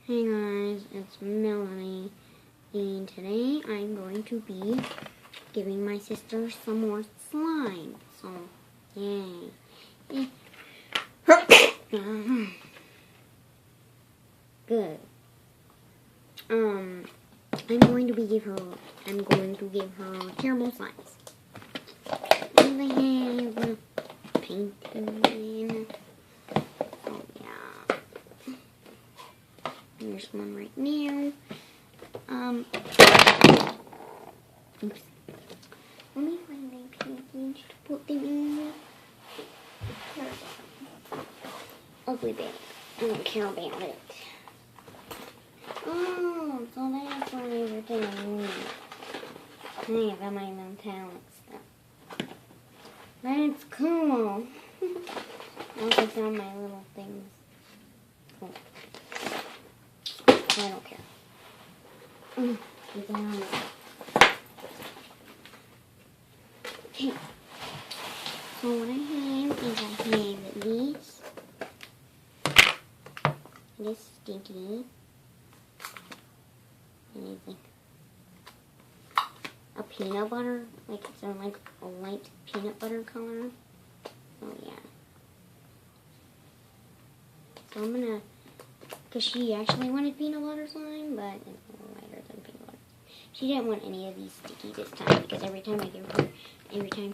Hey guys, it's Melanie, and today I'm going to be giving my sister some more slime. So, yay. Good. I'm going to give her terrible slimes. And they have painting. Oh yeah. There's one right now. Oops. Let me find my package to put them in. Ugly bag. I don't care about it. Oh, so that's what everything I need. Hey, I got my metallic stuff. That's cool. I also found my little things. Cool. I don't care. Get down. Okay. So what I have is I have this sticky, and it's like a peanut butter, like it's like a light peanut butter color. Oh yeah. So I'm gonna, cause she actually wanted peanut butter slime, but it's lighter than peanut butter. She didn't want any of these sticky this time because every time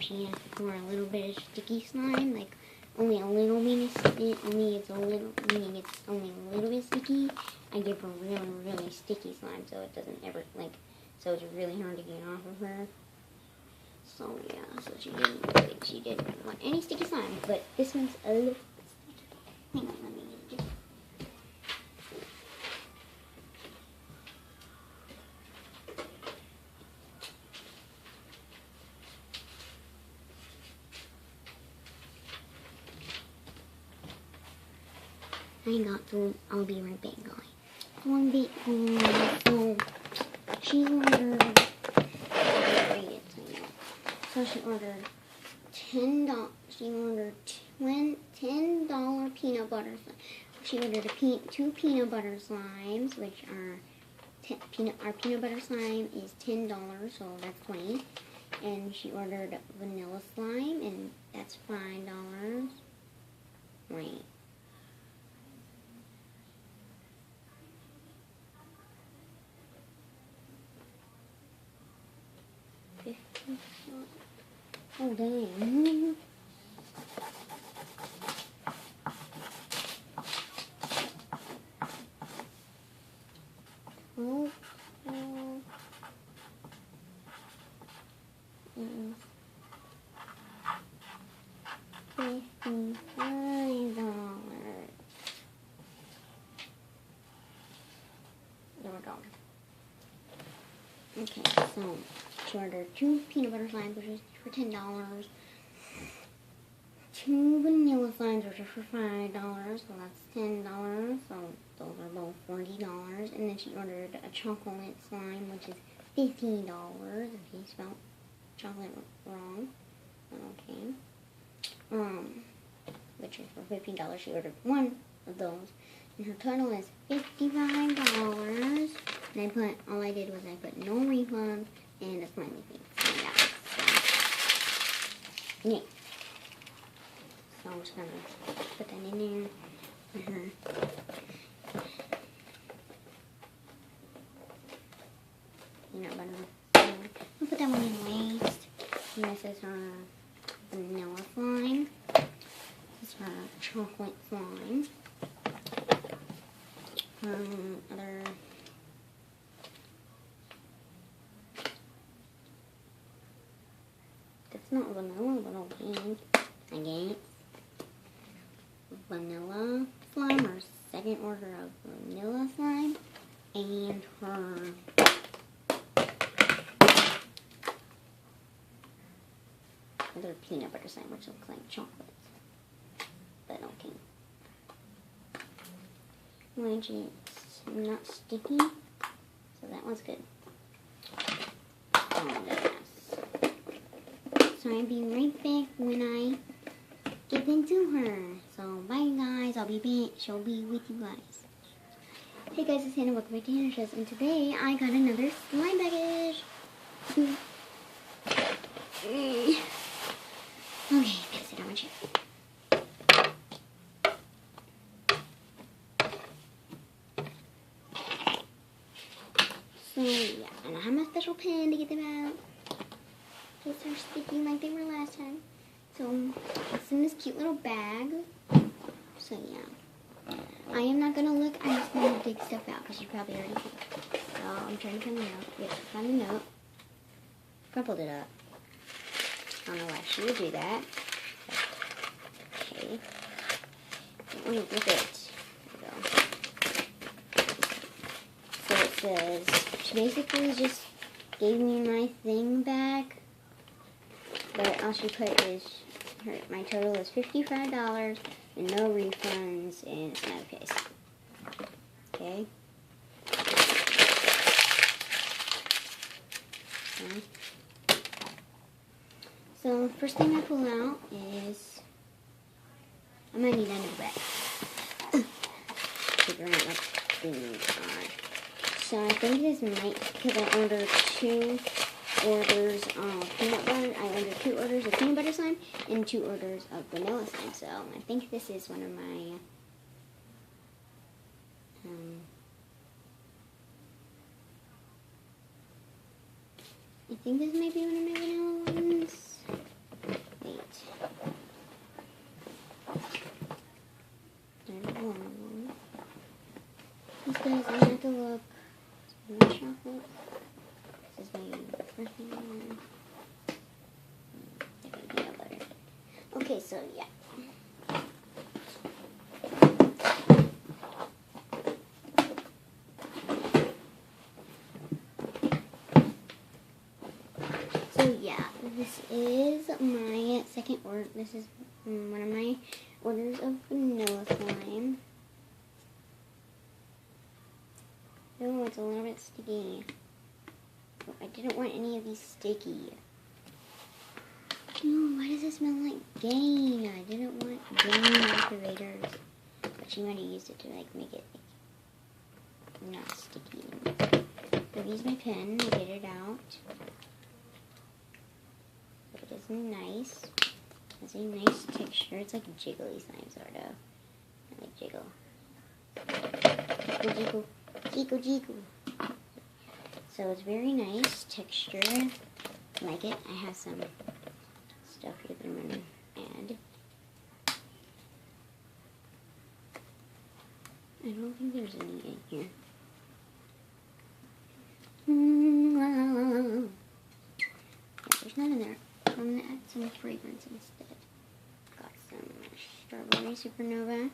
she asks for a little bit of sticky slime, like only a little bit of sticky, only it's only a little bit sticky, I give her really sticky slime, so it doesn't ever so it's really hard to get off of her. So yeah, so she didn't want any sticky slime, but this one's a little. Hang on, let me get it. I'll be right back, guys. So she ordered. So she ordered $10. She ordered $10 peanut butter slime. She ordered two peanut butter slimes, which are our peanut butter slime is $10, so that's $20. And she ordered vanilla slime, and that's $5. Wait. Oh dang. $55. There we go. Okay, so she ordered two peanut butter slimes, which is for $10. Two vanilla slimes, which are for $5, so that's $10. So those are both $40. And then she ordered a chocolate slime, which is $50. If he spelled chocolate wrong, okay. Which is for $15. She ordered one of those, and her total is $55. And all I did was I put no refund and a smiley face. So, yeah. So I'm just gonna put that in there. Peanut butter. I'll put that one in waste. And this is her vanilla slime. This is her chocolate slime. Other. That's not vanilla, but okay. I guess. Vanilla slime, or second order of vanilla slime, and her other peanut butter slime, which looks like chocolate, but okay. Which is not sticky, so that one's good. Oh, yes. So I'll be right back when I give them to her. So bye guys, I'll be back. She'll be with you guys. Hey guys, it's Hannah. Welcome back to Hannah Shows, and today I got another slime package. Okay, pass it on my chair. So yeah, and I have my special pen to get them out. These are sticky like they were last time. So it's in this cute little bag. So yeah, I am not gonna look. I'm just gonna dig stuff out because you probably already see. So I'm trying to find the note. Yep, found the note. Crumpled it up. I don't know why she would do that. Okay. Don't want to rip it. There we go. So it says, she basically just gave me my thing back. But all she put is, my total is $55 and no refunds, and it's not a case. Okay. Okay. So first thing I pull out is, I might need another bag. Figure out what things are. So I think this might, because I ordered 2 orders of peanut butter. I ordered 2 orders of peanut butter slime and 2 orders of vanilla slime. So I think this is one of my I think this might be one of my vanilla ones. Wait. There's one. These guys, I have to look. It's my chocolate. This is my first one. Peanut butter. Okay, so yeah. So yeah, this is my second order. This is one of my orders of vanilla slime. Oh, it's a little bit sticky. Oh, I didn't want any of these sticky. No, why does it smell like Gain? I didn't want Gain activators. But she might have used it to like make it like, not sticky. So use my pen to get it out. It is nice. It has a nice texture. It's like jiggly slime, sort of. I like jiggle. Jiggle, jiggle. Jiggle, jiggle. So it's very nice texture. I like it. I have some stuff here that I'm going to add. I don't think there's any in here. Yeah, there's none in there. I'm going to add some fragrance instead. Got some strawberry supernova.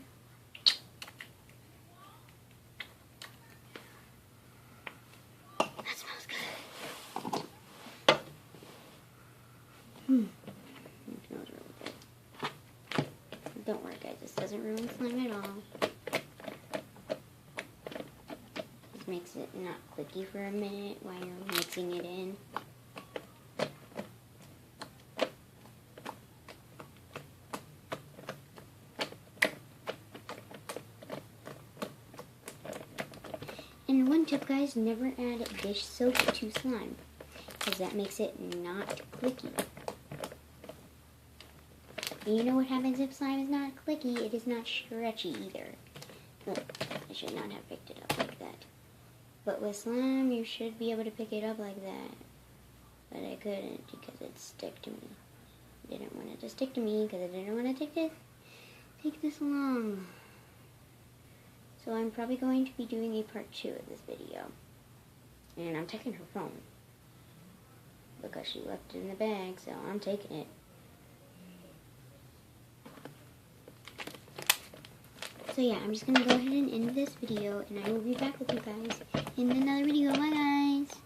That smells good. It smells really good. Don't worry guys, this doesn't ruin slime at all. Just makes it not clicky for a minute while you're mixing it in. And one tip guys, never add dish soap to slime, because that makes it not clicky. And you know what happens if slime is not clicky? It is not stretchy either. Look, I should not have picked it up like that. But with slime, you should be able to pick it up like that. But I couldn't because it stuck to me. I didn't want it to stick to me because I didn't want to take this long. So I'm probably going to be doing a part 2 of this video. And I'm taking her phone. Because she left it in the bag, so I'm taking it. So yeah, I'm just going to go ahead and end this video. And I will be back with you guys in another video. Bye guys!